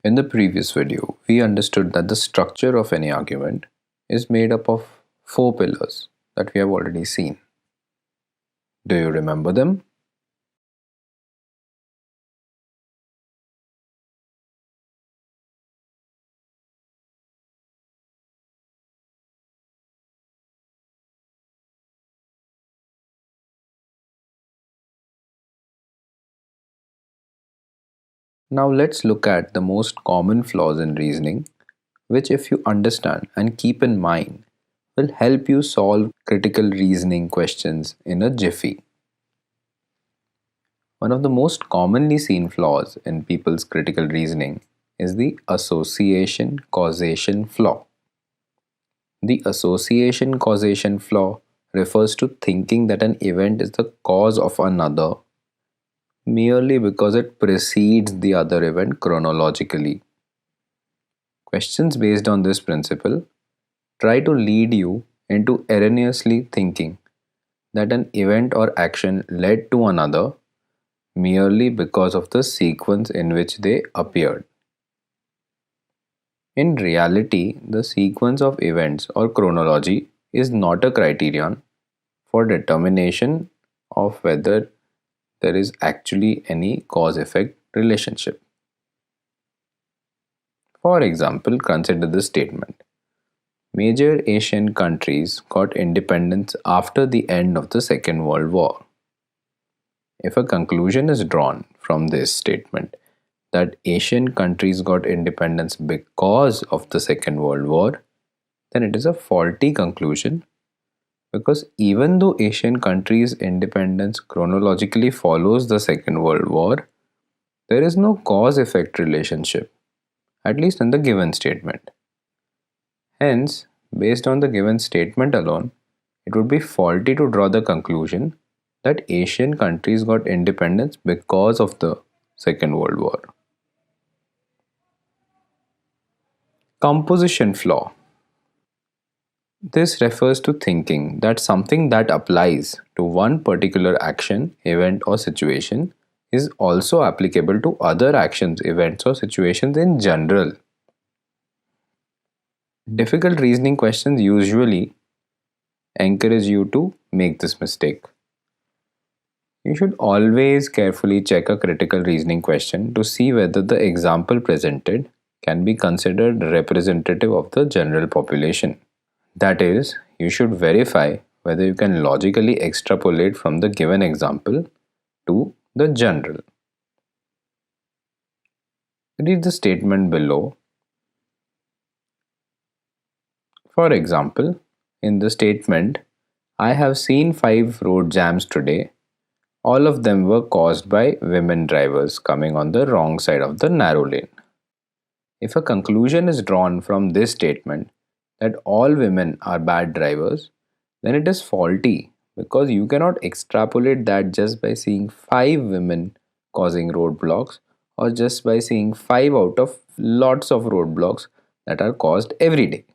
In the previous video, we understood that the structure of any argument is made up of four pillars that we have already seen. Do you remember them? Now let's look at the most common flaws in reasoning, which, if you understand and keep in mind, will help you solve critical reasoning questions in a jiffy. One of the most commonly seen flaws in people's critical reasoning is the association causation flaw. The association causation flaw refers to thinking that an event is the cause of another merely because it precedes the other event chronologically. Questions based on this principle try to lead you into erroneously thinking that an event or action led to another merely because of the sequence in which they appeared. In reality, the sequence of events or chronology is not a criterion for determination of whether there is actually any cause effect relationship. For example, consider the statement: major Asian countries got independence after the end of the Second World War. If a conclusion is drawn from this statement that Asian countries got independence because of the Second World War, then it is a faulty conclusion, because even though Asian countries' independence chronologically follows the Second World War, there is no cause effect relationship, at least in the given statement. Hence, based on the given statement alone, it would be faulty to draw the conclusion that Asian countries got independence because of the Second World War. Composition flaw. This refers to thinking that something that applies to one particular action, event, or situation is also applicable to other actions, events, or situations in general. Difficult reasoning questions usually encourage you to make this mistake. You should always carefully check a critical reasoning question to see whether the example presented can be considered representative of the general population. That is, you should verify whether you can logically extrapolate from the given example to the general. Read the statement below. For example, in the statement, I have seen 5 road jams today. All of them were caused by women drivers coming on the wrong side of the narrow lane. If a conclusion is drawn from this statement that all women are bad drivers, then it is faulty, because you cannot extrapolate that just by seeing 5 women causing roadblocks, or just by seeing 5 out of lots of roadblocks that are caused every day.